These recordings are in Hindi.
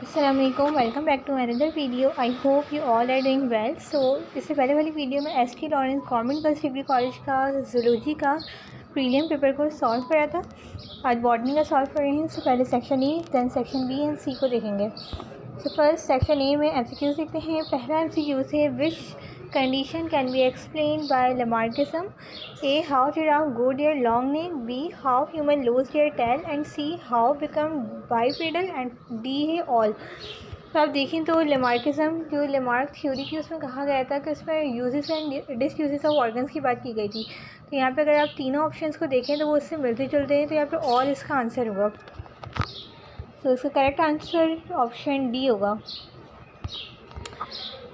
अस्सलामुअलैकुम, welcome back to another video. I hope you all are doing well. इससे पहले वाली वीडियो में St. Lawrence government girls degree college का जूलॉजी का प्रीलियम पेपर को सॉल्व करा था। आज बॉटनी का सॉल्व कर रहे हैं। उससे पहले section A, then section B and C को देखेंगे। फर्स्ट सेक्शन ए में एमसीक्यूज देखते हैं। पहला एमसीक्यूज है, विच condition can be explained by Lamarckism? A. How giraffe grow their long neck. B. How human lose their tail. And C. How become bipedal. And D है all. तो आप देखें तो लेमार्किज्म जो लेमार्क थ्योरी की उसमें कहा गया था कि उसमें यूजेस एंड डिसयूजेस ऑफ ऑर्गन्स की बात की गई थी। तो यहाँ पे अगर आप तीनों ऑप्शंस को देखें तो वो उससे मिलते जुलते हैं, तो यहाँ पे ऑल इसका आंसर होगा। तो इसका करेक्ट आंसर ऑप्शन डी होगा।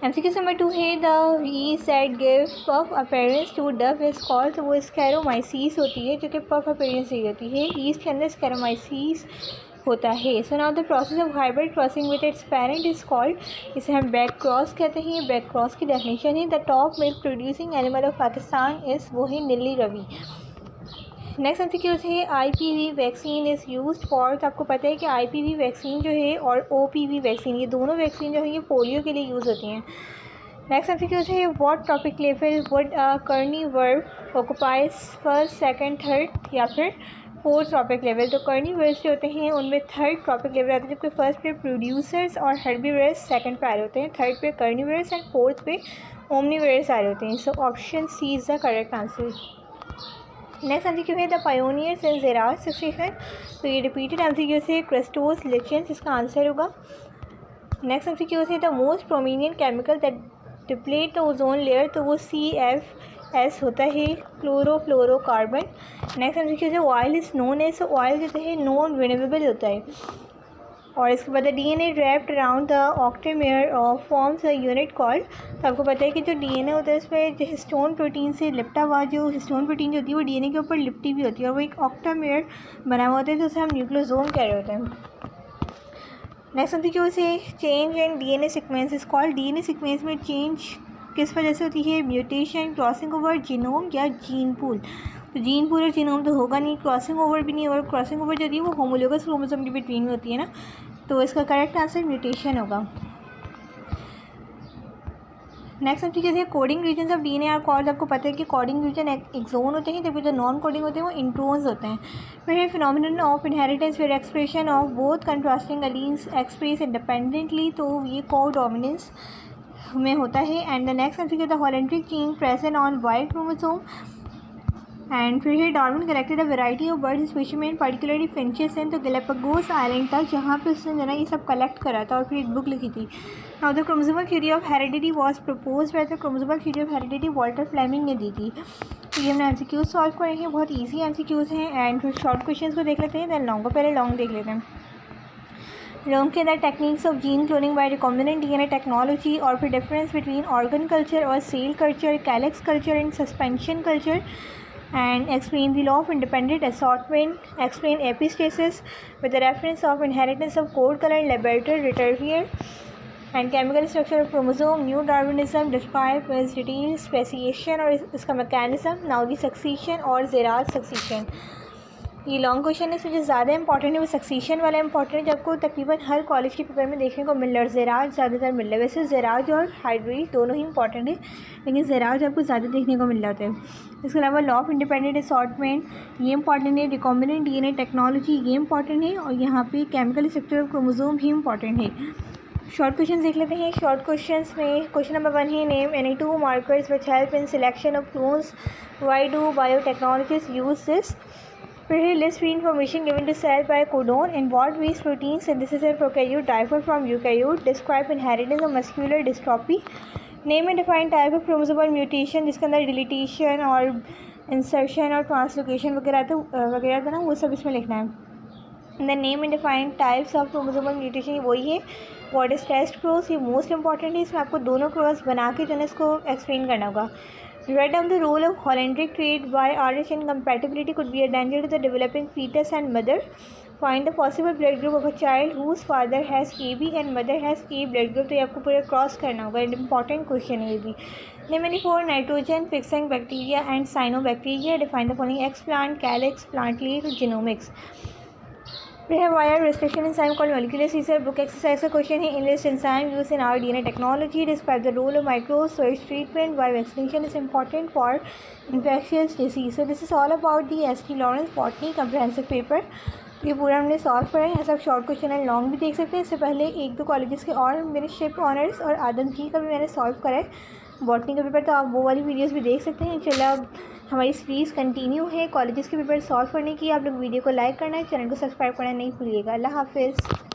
MCQ नंबर 2 है, the yeast that give puff appearance to dove is called, तो वो स्कैरोमाइसीस होती है जो कि पफ अपीयरेंस दी होती है। ईस्ट के अंदर स्कैरोमाइसीस होता है। So now the process of hybrid crossing with its parent is called, इसे हम बैक क्रॉस कहते हैं। बैक क्रॉस की डेफिनेशन है, the top milk producing animal of Pakistan is, वो है नीली रवि। नेक्स्ट एमसीक्यू है, IPv vaccine is used for, तो आपको पता है कि आईपीवी वैक्सीन जो है और ओपीवी वैक्सीन, ये दोनों वैक्सीन जो है ये पोलियो के लिए यूज़ होती हैं। नेक्स्ट एमसीक्यू है, what topic level would a carnivore occupies first, second, third या फिर फोर्थ टॉपिक लेवल। तो कर्निवर्स जो होते हैं उनमें थर्ड टॉपिक लेवल आता है, जबकि फर्स्ट पे प्रोड्यूसर्स और हर्बीवर्स सेकंड पे आ रहे होते हैं, थर्ड पे कर्निवर्स एंड फोर्थ पे ओमनीवर्स आ रहे होते हैं। So option C is the correct answer. Next MCQ है, the pioneers in xerarch succession, तो ये रिपीटेड एमसीक्यू से क्रिस्टोस लिचेंस इसका आंसर होगा। नेक्स्ट एमसीक्यू है, the most prominent chemical that deplete the ozone layer, तो वो CFS होता है, क्लोरोफ्लोरोकार्बन। नेक्स्ट एमसीक्यू है, oil is known as, oil जो है नॉन रिन्यूएबल होता है। और इसके बाद DNA wrapped around the octamer of forms a unit called, तो आपको पता है कि जो DNA होता है उसमें जो हिस्टोन प्रोटीन से लिपटा हुआ जो हिस्टोन प्रोटीन जो होती है वो DNA के ऊपर लिपटी भी होती है और वो एक ऑक्टामेयर बना हुआ होता है, तो उसे हम न्यूक्लियोसोम कह रहे होते हैं। नेक्स्ट एमसीक्यू से, change in DNA sequence is called, DNA sequence में चेंज किस वजह से होती है? म्यूटेशन, क्रॉसिंग ओवर, जीनोम या जीन पूल। तो जीन पूल और जीनोम तो होगा नहीं, क्रॉसिंग ओवर भी नहीं होगा। क्रॉसिंग ओवर जो होती है वो होमोलोगस क्रोमोसोम के बिटवीन में होती है ना, तो इसका करेक्ट आंसर म्यूटेशन होगा। नेक्स्ट एमसीक्यू है, coding regions of DNA are called, आपको पता है कि कोडिंग रीजन एक्सोन होते हैं, जबकि जो नॉन कोडिंग होते हैं वो इंट्रोन्स होते हैं। फिर है फिनोमिनन ऑफ इनहेरिटेंस फिर expression of both contrasting alleles express independently, तो ये कोडोमिनेंस में होता है। And the next MCQ, the holandric gene present on Y chromosome. And फिर है, Darwin collected a variety of bird species particularly finches in, तो गैलापागोस आइलैंड था जहाँ पे उसने जो है ये सब कलेक्ट करा था और फिर एक बुक लिखी थी। Now the chromosomal theory of heredity was proposed by the chromosomal theory of heredity Walter Flemming ने दी थी। तो ये हमने एमसीक्यूज सॉल्व करे हैं, बहुत ईजी एमसीक्यूज हैं। एंड फिर शॉर्ट क्वेश्चन को देख लेते हैं, देन लॉन्ग को पहले लॉन्ग देख लेते हैं। लॉन्ग के अंदर techniques of gene cloning by recombinant DNA technology, और फिर डिफरेंस बिटवीन ऑर्गन कल्चर और cell culture, callus culture and suspension culture, and explain the law of independent assortment, explain epistasis with the reference of inheritance of coat color in Labrador Retriever, and chemical structure of chromosome, new Darwinism, describe as detailed speciation और इसका mechanism, now the succession और ज़ेरात succession। ये लॉन्ग क्वेश्चन है, इसमें जो ज़्यादा इंपॉर्टेंट है वो सक्सीशन वाला इंपॉर्टेंट है, जो आपको तकरीबन हर कॉलेज के पेपर में देखने को मिल रहा है। ज़ेरात ज़्यादातर मिल रहा है, वैसे ज़ेरात और हाइब्रिड दोनों ही इंपॉर्टेंट है, लेकिन ज़ेरात आपको ज़्यादा देखने को मिल जाता है। इसके अलावा लॉ ऑफ इंडिपेंडेंट असॉर्टमेंट ये इंपॉर्टेंट है, रिकॉम्बिनेंट DNA टेक्नोलॉजी ये इंपॉर्टेंट है, और यहाँ पे केमिकल स्ट्रक्चर ऑफ क्रोमोसोम भी इंपॉर्टेंट है। शॉर्ट क्वेश्चन देख लेते हैं। शॉर्ट क्वेश्चन में क्वेश्चन नंबर 1 है, name any 2 markers which help in selection of clones, why do biotechnologist use this. फिर है, list free information given to cell by codon, in what ways protein synthesis in prokaryote differ from eukaryote, describe inheritance of muscular dystrophy, name and define type of chromosomal mutation जिसके अंदर डिलीटेशन और इंसर्शन और ट्रांसलोकेशन वगैरह था ना, वो सब इसमें लिखना है। The name and define types of chromosomal mutation ये वही है। व्हाट इज टेस्ट क्रॉस, ये मोस्ट इंपॉर्टेंट है, इसमें आपको दोनों क्रॉस बना के जो है इसको एक्सप्लेन करना होगा। Write down the role of Holendrick trait, why RH incompatibility could be a danger to the developing fetus and mother. Find the possible blood group of a child whose father has AB and mother has A blood group, तो ये आपको पूरा क्रॉस करना होगा, इंपॉर्टेंट क्वेश्चन है ये भी। Name any 4 nitrogen fixing bacteria and cyanobacteria. Define the following: X plant, calyx, plant leaf, genomics. We have wired restriction enzyme called molecular Caesar. Book exercise का question है enriched enzyme used in our DNA technology. Describe the role of microbes for its treatment. Why vaccination is important for infectious disease. So this is all about the S.T. Lawrence Botany comprehensive paper. ये पूरा हमने सॉल्व करा है। ऐसा आप शॉर्ट क्वेश्चन एंड लॉन्ग भी देख सकते हैं। इससे पहले एक दो कॉलेजेस के और मेरे शिप ऑनर्स और आदम जी का भी मैंने सॉल्व करा है बॉटनी का पेपर, तो आप वो वाली वीडियोस भी देख सकते हैं। चलो अब हमारी सीरीज़ कंटिन्यू है कॉलेजेस के पेपर सॉल्व करने की। आप लोग वीडियो को लाइक करना है, चैनल को सब्सक्राइब करना नहीं भूलिएगा। अल्लाह हाफिज़।